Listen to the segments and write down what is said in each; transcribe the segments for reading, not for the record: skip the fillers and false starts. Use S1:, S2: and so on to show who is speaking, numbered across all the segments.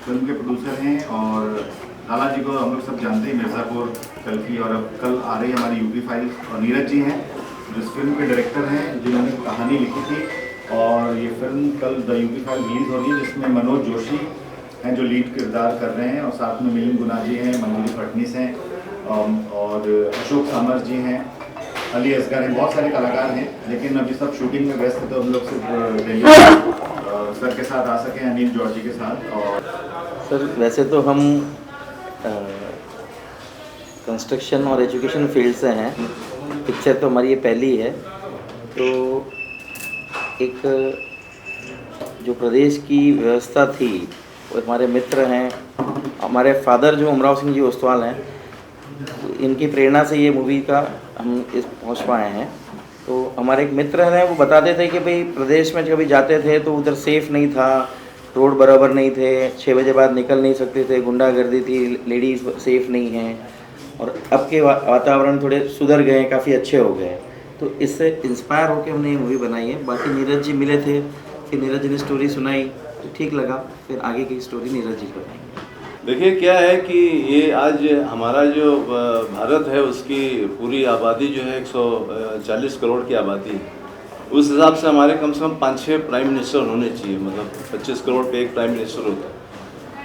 S1: Film के producer हैं और लाला जी को हम लोग सब जानते हैं, मिर्ज़ापुर, कल्कि और अब कल आ रही है हमारी यूपी फाइल। और नीरज जी हैं जो इस फिल्म के डायरेक्टर हैं, जिन्होंने कहानी लिखी थी। और ये फिल्म कल द यूपी फाइल रिलीज़ हो रही है, जिसमें मनोज जोशी हैं जो लीड किरदार कर रहे हैं, और साथ में मिलिंद गुना जी हैं, मंजूरी फडनीस हैं, और अशोक सामर जी हैं, अली असगर हैं, बहुत सारे कलाकार हैं। लेकिन अभी सब शूटिंग में व्यस्त थे तो हम लोग सिर्फ दिल्ली सर के साथ आ सके, अनिल जॉर्जी के साथ। और
S2: सर वैसे तो हम कंस्ट्रक्शन और एजुकेशन फील्ड से हैं, पिक्चर तो हमारी ये पहली है। तो एक जो प्रदेश की व्यवस्था थी वो हमारे मित्र हैं, हमारे फादर जो अमराव सिंह जी ओस्तवाल हैं, तो इनकी प्रेरणा से ये मूवी का हम इस पहुंच पाए हैं। तो हमारे एक मित्र हैं, वो बताते थे कि भाई प्रदेश में कभी जाते थे तो उधर सेफ़ नहीं था, रोड बराबर नहीं थे, 6 बजे बाद निकल नहीं सकते थे, गुंडागर्दी थी, लेडीज़ सेफ़ नहीं हैं। और अब के वातावरण थोड़े सुधर गए, काफ़ी अच्छे हो गए। तो इससे इंस्पायर होकर हमने ये मूवी बनाई है। बाकी नीरज जी मिले थे, फिर नीरज जी ने स्टोरी सुनाई तो ठीक लगा, फिर आगे की स्टोरी नीरज जी बताएंगे।
S3: देखिए क्या है कि ये आज हमारा जो भारत है उसकी पूरी आबादी जो है 140 करोड़ की आबादी है। उस हिसाब से हमारे कम से कम 5-6 प्राइम मिनिस्टर होने चाहिए, मतलब 25 करोड़ पे एक प्राइम मिनिस्टर होता है।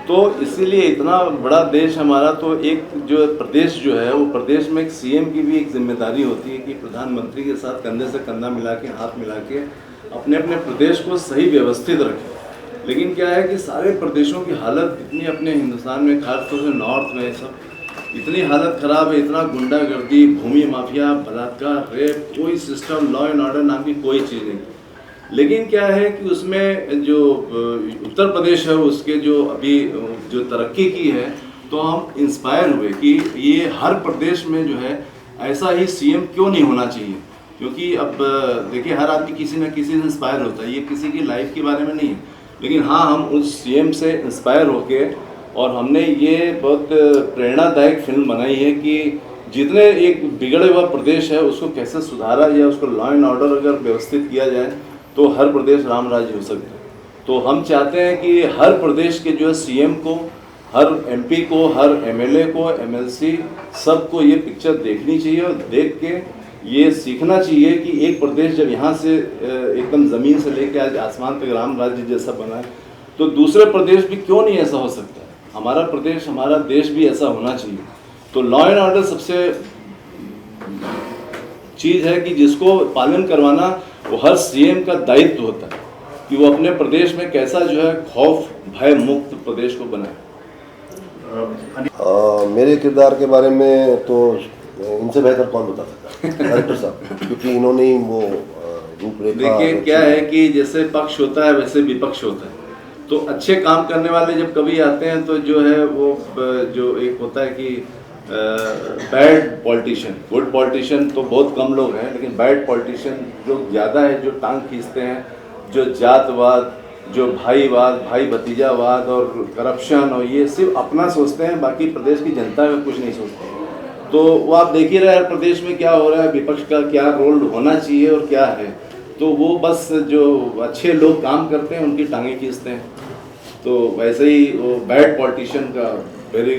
S3: तो इसीलिए इतना बड़ा देश हमारा, तो एक जो प्रदेश जो है वो प्रदेश में एक सीएम की भी एक जिम्मेदारी होती है कि प्रधानमंत्री के साथ कंधे से कंधा मिला के, हाथ मिला के अपने अपने प्रदेश को सही व्यवस्थित रखें। लेकिन क्या है कि सारे प्रदेशों की हालत इतनी, अपने हिंदुस्तान में खासतौर से नॉर्थ में सब इतनी हालत ख़राब है, इतना गुंडागर्दी, भूमि माफिया, बलात्कार, रेप, कोई सिस्टम, लॉ एंड ऑर्डर नाम की कोई चीज़ नहीं। लेकिन क्या है कि उसमें जो उत्तर प्रदेश है उसके जो अभी जो तरक्की की है, तो हम इंस्पायर हुए कि ये हर प्रदेश में जो है ऐसा ही सीएम क्यों नहीं होना चाहिए। क्योंकि अब देखिए हर आदमी किसी न किसी से इंस्पायर होता है, ये किसी की लाइफ के बारे में नहीं है। लेकिन हाँ, हम उस सीएम से इंस्पायर होके और हमने ये बहुत प्रेरणादायक फिल्म बनाई है कि जितने एक बिगड़े हुआ प्रदेश है उसको कैसे सुधारा जाए, उसको लॉ एंड ऑर्डर अगर व्यवस्थित किया जाए तो हर प्रदेश राम राज्य हो सकता है। तो हम चाहते हैं कि हर प्रदेश के जो है सीएम को, हर एमपी को, हर एमएलए को, एमएलसी सबको ये पिक्चर देखनी चाहिए और देख के ये सीखना चाहिए कि एक प्रदेश जब यहाँ से एकदम ज़मीन से लेके आज आसमान तक राम राज्य जैसा बना है, तो दूसरे प्रदेश भी क्यों नहीं ऐसा हो सकता है। हमारा प्रदेश, हमारा देश भी ऐसा होना चाहिए। तो लॉ एंड ऑर्डर सबसे चीज़ है कि जिसको पालन करवाना वो हर सीएम का दायित्व होता है कि वो अपने प्रदेश में कैसा जो है खौफ भय मुक्त प्रदेश को बनाए।
S4: मेरे किरदार के बारे में तो इनसे बेहतर कौन बता सकता है, डायरेक्टर साहब, क्योंकि इन्होंने ही वो रूपरेखा।
S3: देखिए क्या है कि जैसे पक्ष होता है वैसे विपक्ष होता है। तो अच्छे काम करने वाले जब कभी आते हैं तो जो है वो जो एक होता है कि बैड पॉलिटिशियन, गुड पॉलिटिशियन तो बहुत कम लोग हैं, लेकिन बैड पॉलिटिशियन लोग ज़्यादा है, जो टांग खींचते हैं, जो जातवाद, जो भाईवाद, भाई भतीजावाद और करप्शन और ये सिर्फ अपना सोचते हैं, बाकी प्रदेश की जनता का कुछ नहीं सोचते। तो वो आप देख ही रहे हैं प्रदेश में क्या हो रहा है, विपक्ष का क्या रोल होना चाहिए और क्या है। तो वो बस जो अच्छे लोग काम करते हैं उनकी टांगें खींचते हैं। तो वैसे ही वो बैड पॉलिटिशियन का वेरी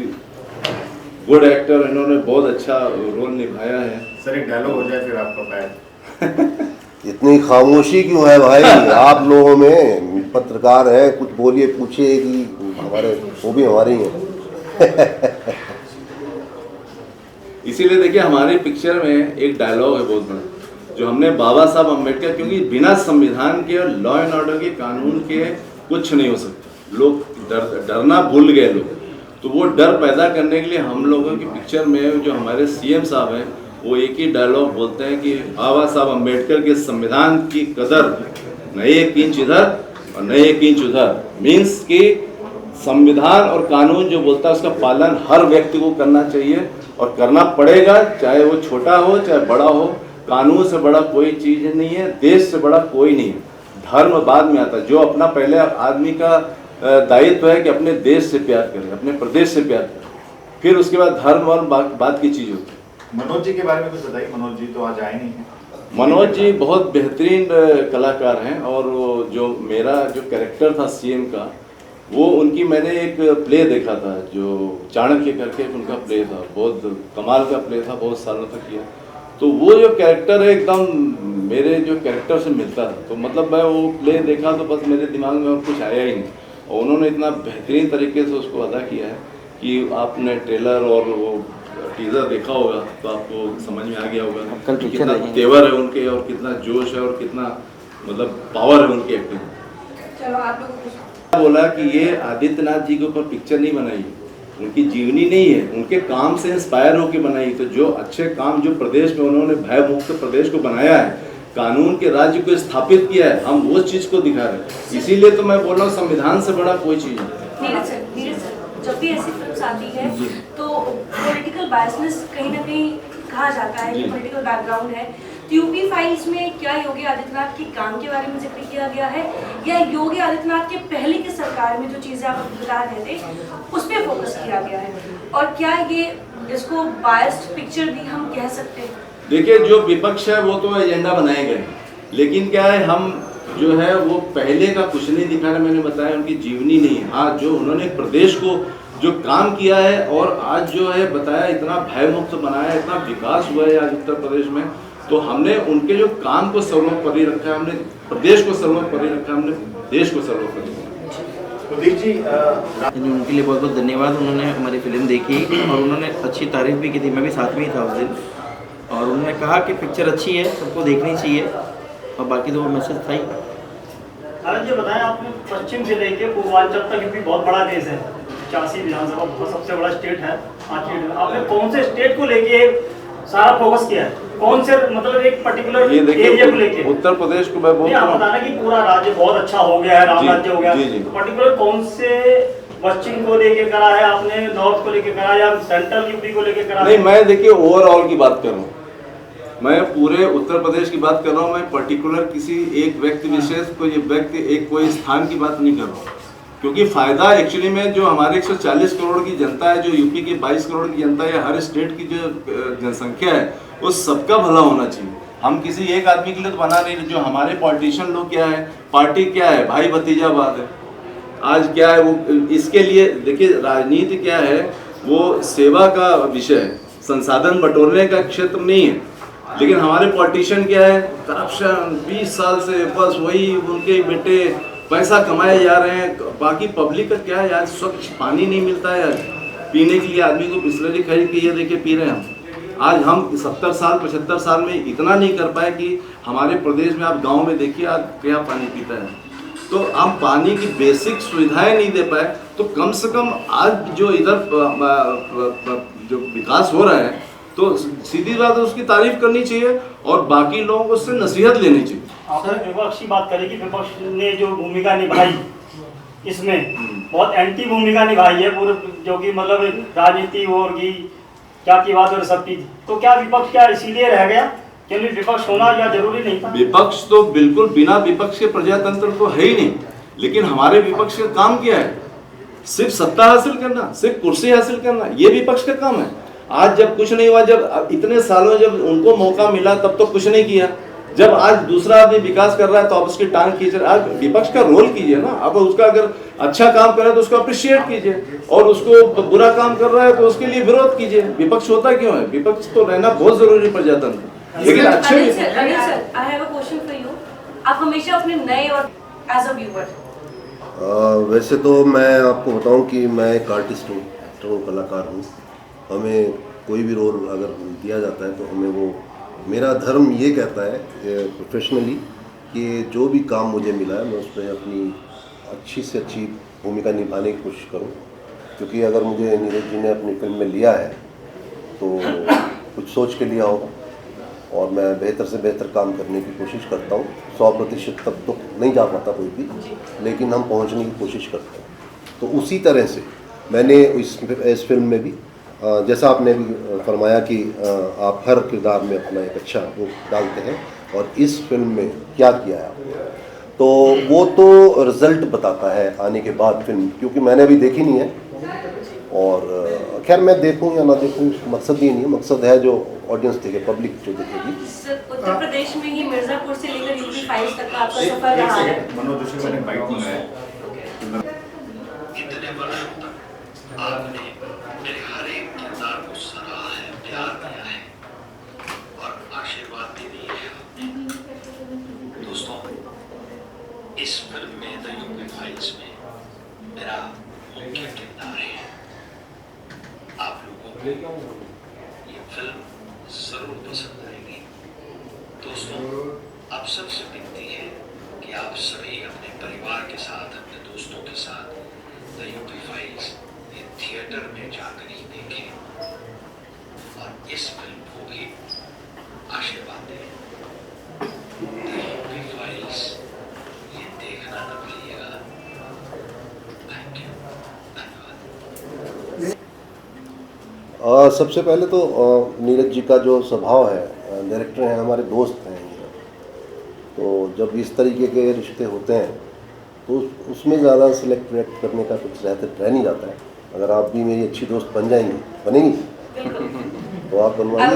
S3: गुड एक्टर, इन्होंने बहुत अच्छा रोल निभाया है।
S1: सर एक डायलॉग हो जाए फिर आपका बैड।
S4: इतनी खामोशी क्यों है भाई आप लोगों में, पत्रकार है, कुछ बोलिए, पूछिए कि हमारे वो भी हमारे ही हैं।
S3: इसीलिए देखिए हमारी पिक्चर में एक डायलॉग है बहुत बड़ा, जो हमने बाबा साहब अम्बेडकर, क्योंकि बिना संविधान के और लॉ एंड ऑर्डर के, कानून के कुछ नहीं हो सकता। लोग डरना भूल गए लोग, तो वो डर पैदा करने के लिए हम लोगों की पिक्चर में जो हमारे सीएम साहब हैं वो एक ही डायलॉग बोलते हैं कि बाबा साहब अम्बेडकर के संविधान की कदर न एक इंच इधर और न एक इंच उधर। मीन्स कि संविधान और कानून जो बोलता है उसका पालन हर व्यक्ति को करना चाहिए और करना पड़ेगा, चाहे वो छोटा हो चाहे बड़ा हो। कानून से बड़ा कोई चीज़ नहीं है, देश से बड़ा कोई नहीं है। धर्म बाद में आता है। जो अपना पहले आदमी का दायित्व है कि अपने देश से प्यार करें, अपने प्रदेश से प्यार करें, फिर उसके बाद धर्म और बात की चीज़ होती है।
S1: मनोज जी के बारे में कुछ बताइए। मनोज जी तो आज आए नहीं हैं।
S3: मनोज जी बहुत बेहतरीन कलाकार हैं और वो जो मेरा जो कैरेक्टर था सीएम का, वो उनकी मैंने एक प्ले देखा था जो चाणक्य करके उनका प्ले था, बहुत कमाल का प्ले था, बहुत सालों तक किया। तो वो जो कैरेक्टर है एकदम मेरे जो कैरेक्टर से मिलता था। तो मतलब मैं वो प्ले देखा तो बस मेरे दिमाग में और कुछ आया ही नहीं, और उन्होंने इतना बेहतरीन तरीके से उसको अदा किया है कि आपने ट्रेलर और वो टीजर देखा होगा तो आपको समझ में आ गया होगा
S2: कल
S3: कि
S2: पिक्चर
S3: कितना
S2: देखेंगे।
S3: तेवर है उनके और कितना जोश है और कितना मतलब पावर है उनकी एक्टिंग।
S5: चलो आप लोगों को
S3: बोला कि ये आदित्यनाथ जी के ऊपर पिक्चर नहीं बनाई, उनकी जीवनी नहीं है, उनके काम से इंस्पायर होकर बनाई। तो जो अच्छे काम जो प्रदेश में उन्होंने भय मुक्त प्रदेश को बनाया है, कानून के राज्य को स्थापित किया है, हम वो चीज को दिखा रहे हैं। इसीलिए तो मैं बोल रहा हूँ संविधान से बड़ा कोई चीज नहीं।
S5: नीरज सर, जब भी ऐसी फिल्म आती है तो पॉलिटिकल बायसनेस कहीं ना कहीं कहा जाता है कि पॉलिटिकल बैकग्राउंड है। तो यूपी फाइल्स में क्या योगी आदित्यनाथ के काम के बारे में जिक्र किया गया है, या योगी आदित्यनाथ के पहले की सरकार में जो चीजें आप बता रहे थे उस पर फोकस किया गया है, और क्या ये इसको बायस्ड पिक्चर भी हम कह सकते हैं?
S3: देखिए, जो विपक्ष है वो तो एजेंडा बनाए गए, लेकिन क्या है हम जो है वो पहले का कुछ नहीं दिखा रहे। मैंने बताया उनकी जीवनी नहीं है। हाँ, जो उन्होंने प्रदेश को जो काम किया है और आज जो है बताया इतना भय मुक्त बनाया, इतना विकास हुआ है आज उत्तर प्रदेश में, तो हमने उनके जो काम को सर्वोपरि रखा है, हमने प्रदेश को सर्वोपरि रखा, हमने देश को सर्वोपरि रखा।
S1: प्रदीप जी
S2: उनके लिए बहुत बहुत धन्यवाद। उन्होंने हमारी फिल्म देखी और उन्होंने अच्छी तारीफ भी की थी, मैं भी साथ में ही था उस दिन, और उन्होंने कहा कि पिक्चर अच्छी है, सबको देखनी चाहिए, और बाकी तो वो मैसेज था ही।
S6: आनंद जी बताएं, आपने पश्चिम से लेके पूर्वांचल तक भी बहुत बड़ा देश है, 85 विधानसभा सबसे बड़ा स्टेट है। आपने कौन से स्टेट को लेके सारा फोकस किया है, कौन से मतलब एक पर्टिकुलर
S3: ये
S6: एरिया को लेके?
S3: देखिए, उत्तर प्रदेश को मैं बोलता
S6: आप
S3: हूँ,
S6: बताना कि पूरा राज्य बहुत अच्छा हो गया है, राम राज्य हो गया, पर्टिकुलर कौन से पश्चिम को लेके करा है आपने, नॉर्थ को लेके करा या सेंट्रल यूपी को लेके करा?
S3: नहीं, मैं देखिए ओवरऑल की बात कर रहा हूँ, मैं पूरे उत्तर प्रदेश की बात कर रहा हूँ। मैं पर्टिकुलर किसी एक व्यक्ति विशेष को ये व्यक्ति एक कोई स्थान की बात नहीं कर रहा हूँ, क्योंकि फायदा एक्चुअली में जो हमारे 140 करोड़ की जनता है, जो यूपी की 22 करोड़ की जनता है, हर स्टेट की जो जनसंख्या है, वो सबका भला होना चाहिए। हम किसी एक आदमी के लिए तो बना नहीं। जो हमारे पॉलिटिशियन लोग क्या है, पार्टी क्या है, भाई भतीजावाद है। आज क्या है वो, इसके लिए देखिए राजनीति क्या है, वो सेवा का विषय है, संसाधन बटोरने का क्षेत्र नहीं है। लेकिन हमारे पॉलिटिशियन क्या है, करप्शन 20 साल से बस वही उनके बेटे पैसा कमाए जा रहे हैं। बाकी पब्लिक का क्या है यार, स्वच्छ पानी नहीं मिलता है यार पीने के लिए, आदमी को बिस्लरी खरीद के ये देके पी रहे हैं हम। आज हम 70 साल 75 साल में इतना नहीं कर पाए कि हमारे प्रदेश में आप गांव में देखिए आज क्या पानी पीता है। तो हम पानी की बेसिक सुविधाएं नहीं दे पाए, तो कम से कम आज जो इधर जो विकास हो रहा है, तो सीधी बात है उसकी तारीफ करनी चाहिए और बाकी लोगों को उससे नसीहत लेनी चाहिए।
S6: आपने विपक्ष की बात करी कि विपक्ष ने जो भूमिका निभाई इसमें बहुत एंटी भूमिका निभाई है पूरे, जो कि मतलब राजनीति और की क्या की बात और सब चीज। तो क्या विपक्ष क्या इसीलिए रह गया, क्योंकि विपक्ष होना या जरूरी नहीं था?
S3: विपक्ष तो बिल्कुल, बिना विपक्ष के प्रजातंत्र तो है ही नहीं। लेकिन हमारे विपक्ष का काम क्या है, सिर्फ सत्ता हासिल करना, सिर्फ कुर्सी हासिल करना, ये विपक्ष का काम है। आज जब कुछ नहीं हुआ, जब इतने सालों जब उनको मौका मिला तब तो कुछ नहीं किया, जब आज दूसरा आदमी विकास कर रहा है तो आप उसकी टांग खींच रहे। आज विपक्ष का रोल कीजिए ना, अब उसका अगर अच्छा काम कर रहा है तो उसको अप्रिशिएट कीजिए, और उसको बुरा काम कर रहा है तो उसके लिए विरोध कीजिए। विपक्ष होता क्यों है? विपक्ष तो रहना बहुत जरूरी प्रजातंत्र। लेकिन अच्छे
S5: Anil sir, I have a question for you. आप हमेशा अपने नए और एज अ व्यूअर,
S4: वैसे तो मैं आपको बताऊं कि मैं एक आर्टिस्ट हूँ, एक्टर हूँ, कलाकार हूँ। हमें कोई भी रोल अगर दिया जाता है तो हमें वो, मेरा धर्म ये कहता है प्रोफेशनली कि जो भी काम मुझे मिला है मैं उसमें अपनी अच्छी से अच्छी भूमिका निभाने की कोशिश करूं। क्योंकि अगर मुझे नीरज जी ने अपनी फिल्म में लिया है तो कुछ सोच के लिया होगा, और मैं बेहतर से बेहतर काम करने की कोशिश करता हूं। 100% तक तो नहीं जा पाता कोई भी, लेकिन हम पहुंचने की कोशिश करते हैं। तो उसी तरह से मैंने इस फिल्म में भी, जैसा आपने भी फरमाया कि आप हर किरदार में अपना एक अच्छा वो डालते हैं, और इस फिल्म में क्या किया है आपने, तो वो तो रिज़ल्ट बताता है आने के बाद फिल्म, क्योंकि मैंने अभी देखी नहीं है। और खैर मैं देखूं या ना देखूं मकसद ये नहीं है, मकसद है जो ऑडियंस देखे, पब्लिक जो देखेगी।
S5: उत्तर प्रदेश में ही मिर्जापुर से लेकर यूपी 5 तक का आपका सफर रहा है।
S1: मनोज जोशी मैंने बाइट मंगाया है।
S7: आपने मेरे हर एक किरदार को सराहा है, प्यार दिया है और आशीर्वाद भी दिए हैं आपने। दोस्तों, इस फिल्म में द यूपी फाइल्स में मेरा मुख्य किरदार है। आप लोगों को ये फिल्म जरूर पसंद आएगी। दोस्तों, आप सबसे विनती है कि आप सभी अपने परिवार के साथ, अपने दोस्तों के साथ द यूपी फाइल्स ये थिएटर में जाकर ही देखें और इस फिल्म को भी आशीर्वाद दें। द यूपी फाइल्स ये देखना न भूलिएगा। थैंक यू, धन्यवाद।
S4: सबसे पहले तो नीरज जी का जो स्वभाव है, डायरेक्टर हैं, हमारे दोस्त हैं ये, तो जब इस तरीके के रिश्ते होते हैं तो उसमें ज़्यादा सिलेक्ट वेक्ट करने का कुछ रह नहीं जाता है। अगर आप भी मेरी अच्छी दोस्त बनेंगी तो आप बनवाइए।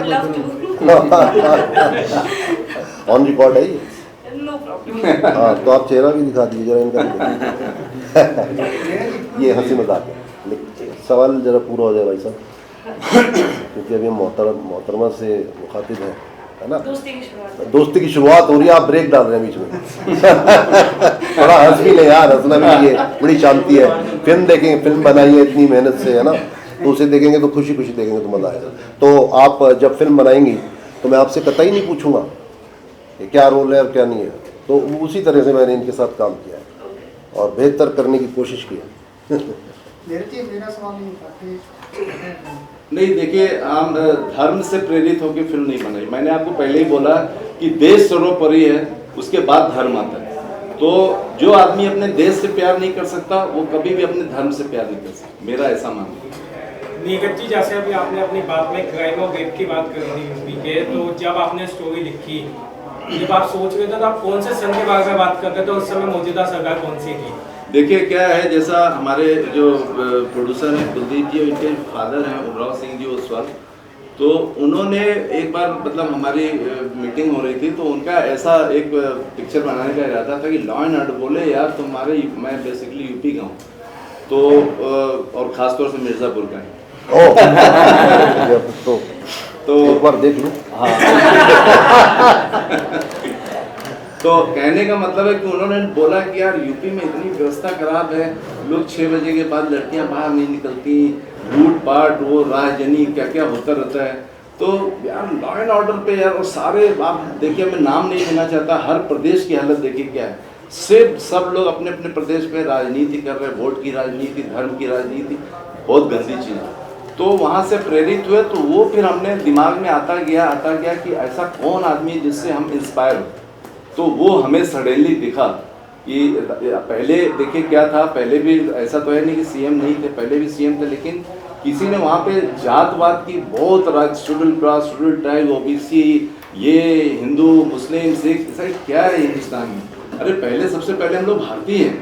S4: ऑन रिकॉर्ड है ये।
S5: No problem.
S4: हाँ, तो आप चेहरा भी दिखा दीजिए जरा इनका। ये हंसी मजाक है, लेकिन सवाल जरा पूरा हो जाए भाई साहब, क्योंकि अभी हम मोहतरमा से मुखातिब हैं, है ना। दोस्ती की शुरुआत हो रही है, आप ब्रेक डाल रहे हैं बीच में। थोड़ा हंस भी ले यार, हंसना भी चाहिए, बड़ी शांति है। फिल्म देखेंगे, फिल्म बनाई है इतनी मेहनत से, है ना, तो उसे देखेंगे तो खुशी खुशी देखेंगे तो मज़ा आएगा। तो आप जब फिल्म बनाएंगी तो मैं आपसे कतई नहीं पूछूंगा कि क्या रोल है और क्या नहीं है, तो उसी तरह से मैंने इनके साथ काम किया है और बेहतर करने की कोशिश की है।
S8: मेरा सवाल नहीं था कि
S3: नहीं, देखिए, हम धर्म से प्रेरित होकर फिल्म नहीं बनाई। मैंने आपको पहले ही बोला कि देश सर्वोपरि है, उसके बाद धर्म आता है। तो जो आदमी अपने देश से प्यार नहीं कर सकता वो कभी भी अपने धर्म से प्यार नहीं कर सकता, मेरा ऐसा मानना है।
S8: नीरज जी, जैसे अभी आपने अपनी बात में क्राइम और रेप की बात कर दी मूवी के, तो जब आपने स्टोरी लिखी, जब आप सोच रहे थे तो आप कौन से सन के बारे में बात करते थे, उस समय मौजूदा सरकार कौन सी थी?
S3: देखिए क्या है, जैसा हमारे जो प्रोड्यूसर हैं कुलदीप जी, इनके फादर हैं उमराव सिंह जी ओसवाल, तो उन्होंने एक बार मतलब हमारी मीटिंग हो रही थी, तो उनका ऐसा एक पिक्चर बनाने का इरादा था कि लॉ एंड ऑर्डर बोले यार तुम्हारे, मैं बेसिकली यूपी का हूँ, तो और ख़ासतौर से मिर्ज़ापुर का है। तो
S4: एक बार देख लूँ।
S3: हाँ। तो कहने का मतलब है कि उन्होंने बोला कि यार यूपी में इतनी व्यवस्था खराब है, लोग 6 बजे के बाद लड़कियां बाहर नहीं निकलती, लूटपाट, वो राजनी क्या क्या होता रहता है। तो यार लॉ एंड ऑर्डर पे यार, और सारे आप देखिए, मैं नाम नहीं लेना चाहता, हर प्रदेश की हालत देखिए क्या है। सिर्फ सब लोग अपने अपने प्रदेश में राजनीति कर रहे हैं, वोट की राजनीति, धर्म की राजनीति, बहुत गंदी चीज़ है। तो वहाँ से प्रेरित हुए, तो वो फिर हमने दिमाग में आता गया कि ऐसा कौन आदमी जिससे हम इंस्पायर हो। तो वो हमें सडनली दिखा कि पहले देखिए क्या था, पहले भी ऐसा तो है नहीं कि सीएम नहीं थे, पहले भी सीएम थे, लेकिन किसी ने वहाँ पे जातवाद की बहुत schedule caste, schedule tribe, OBC, ये हिंदू, मुस्लिम, सिख, क्या है हिंदुस्तान में? अरे पहले, सबसे पहले हम लोग भारतीय हैं।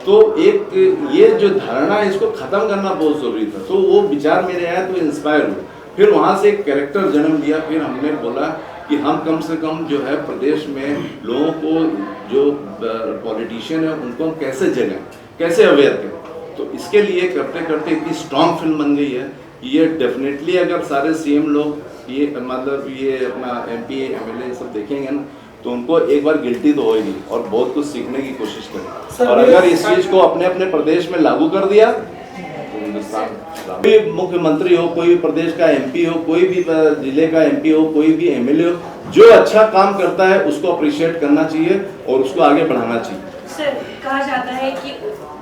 S3: तो एक ये जो धारणा है, इसको ख़त्म करना बहुत ज़रूरी था। तो वो विचार मेरे आया, तो इंस्पायर हुए। फिर वहाँ से एक कैरेक्टर जन्म लिया। फिर हमने बोला कि हम कम से कम जो है प्रदेश में लोगों को, जो पॉलिटिशियन है उनको हम कैसे जगाएं, कैसे अवेयर करें। तो इसके लिए करते करते इतनी स्ट्रॉन्ग फिल्म बन गई है कि ये डेफिनेटली अगर सारे सीएम लोग ये मतलब ये अपना MP MLA सब देखेंगे ना, तो उनको एक बार गिल्टी तो होगी और बहुत कुछ सीखने की कोशिश करें। और अगर इस चीज़ को अपने अपने प्रदेश में लागू कर दिया तो हिंदुस्तान, कोई मुख्यमंत्री हो, कोई भी प्रदेश का MP हो, कोई भी जिले का MP हो, कोई भी MLA हो, जो अच्छा काम करता है उसको अप्रिशिएट करना चाहिए और उसको आगे बढ़ाना चाहिए।
S5: सर, कहा जाता है कि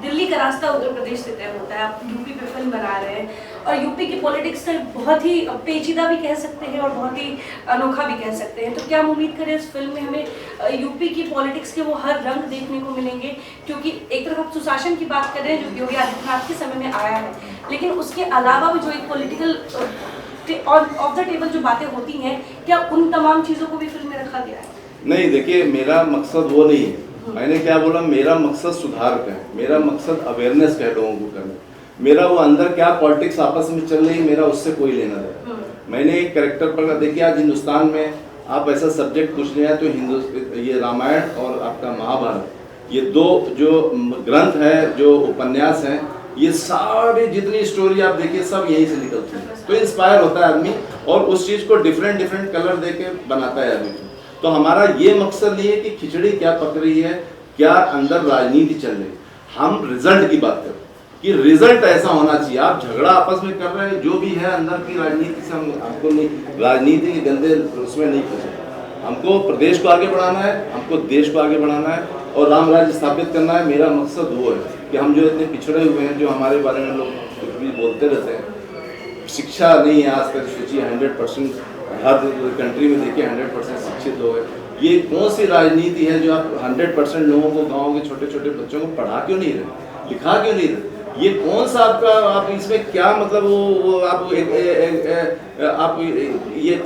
S5: दिल्ली का रास्ता उत्तर प्रदेश से तय होता है। आप यूपी पे फिल्म बना रहे हैं और यूपी की पॉलिटिक्स से बहुत ही पेचीदा भी कह सकते हैं और बहुत ही अनोखा भी कह सकते हैं। तो क्या हम उम्मीद करें इस फिल्म में हमें यूपी की पॉलिटिक्स के वो हर रंग देखने को मिलेंगे? क्योंकि एक तरफ आप सुशासन की बात कर रहे हैं जो योगी आदित्यनाथ के समय में आया है, लेकिन उसके अलावा भी जो एक पॉलिटिकल ऑफ द टेबल जो बातें होती हैं, क्या उन तमाम चीज़ों को भी फिल्म में रखा गया है?
S3: नहीं, देखिए, मेरा मकसद वो नहीं है। मैंने क्या बोला, मेरा मकसद सुधार का है, मेरा मकसद अवेयरनेस का है लोगों को करना। मेरा वो अंदर क्या पॉलिटिक्स आपस में चल रही है, मेरा उससे कोई लेना देना। मैंने एक कैरेक्टर पर, देखिए आज हिंदुस्तान में आप ऐसा सब्जेक्ट पूछ लिया है तो ये रामायण और आपका महाभारत, ये दो जो ग्रंथ है, जो उपन्यास हैं, ये सारे जितनी स्टोरी आप देखिए सब यहीं से निकलती है। तो इंस्पायर होता है आदमी और उस चीज़ को डिफरेंट डिफरेंट कलर दे के बनाता है आदमी। तो हमारा ये मकसद नहीं है कि खिचड़ी क्या पक रही है, क्या अंदर राजनीति चल रही है, हम रिजल्ट की बात करें कि रिजल्ट ऐसा होना चाहिए। आप झगड़ा आपस में कर रहे हैं, जो भी है अंदर की राजनीति से हम आपको नहीं, राजनीति के गंदे उसमें नहीं फंसे। हमको प्रदेश को आगे बढ़ाना है, हमको देश को आगे बढ़ाना है और राम राज्य स्थापित करना है। मेरा मकसद वो है कि हम जो इतने पिछड़े हुए हैं, जो हमारे बारे में लोग कुछ भी बोलते रहते हैं, शिक्षा नहीं है आज तक, सोचिए 100% हर कंट्री में देखिए 100% शिक्षित लोग हैं। ये कौन सी राजनीति है जो आप 100% लोगों को, गाँव के छोटे छोटे बच्चों को पढ़ा क्यों नहीं रहे, लिखा क्यों नहीं रहे? ये कौन सा आपका, आप इसमें क्या मतलब वो आप ये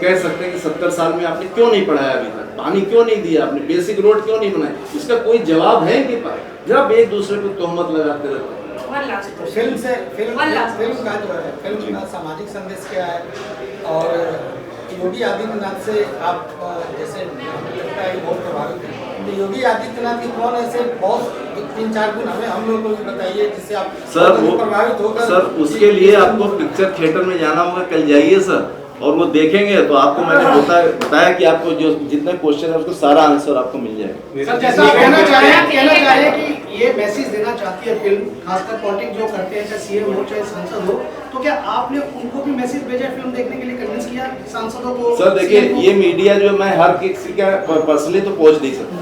S3: कह सकते हैं कि 70 साल में आपने क्यों नहीं पढ़ाया, अभी तक पानी क्यों नहीं दिया, आपने बेसिक रोड क्यों नहीं बनाए? इसका कोई जवाब है कि जब एक दूसरे को तोहमत लगाते रहते हैं।
S9: फिल्म का सामाजिक संदेश क्या है? और योगी आदित्यनाथ से आप जैसे हमें लगता है बहुत प्रभावित है, तो योगी आदित्यनाथ की कौन ऐसे बहुत 3-4 गुण हमें हम लोग को भी बताइए जिससे आप
S3: सर वो
S9: प्रभावित होकर।
S3: सर उसके लिए आपको पिक्चर थिएटर में जाना होगा, कल जाइए सर, और वो देखेंगे तो आपको मैंने बताया कि आपको जो जितने क्वेश्चन है उसको सारा आंसर आपको मिल जाएगा।
S10: सर जैसा कहना चाहे कि ये मैसेज देना चाहती है फिल्म, खासकर पॉलिटिक्स जो करते हैं, चाहे सीएम हो चाहे सांसद हो, तो क्या आपने उनको भी मैसेज भेजा फिल्म देखने के लिए, कन्विंस किया सांसदों को?
S3: सर देखिए, ये मीडिया जो मैं हर किसी का पर्सनली तो पहुंच नहीं सकता,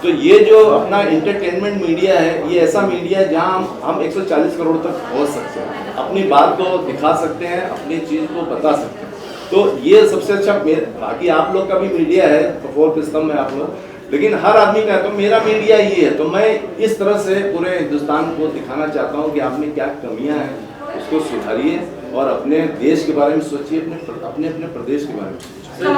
S3: तो ये जो अपना इंटरटेनमेंट मीडिया है, ये ऐसा मीडिया है जहां हम 140 करोड़ तक पहुंच सकते हैं, अपनी बात को दिखा सकते हैं, अपनी चीज़ को बता सकते हैं। तो ये सबसे अच्छा, बाकी आप लोग का भी मीडिया है, फोर्थ स्तंभ है आप लोग, लेकिन हर आदमी का, तो मेरा मीडिया ये है। तो मैं इस तरह से पूरे हिंदुस्तान को दिखाना चाहता हूँ कि आप में क्या कमियाँ हैं, उसको सुधारिए और अपने देश के बारे में सोचिए, अपने प्रदेश के बारे में सोचिए।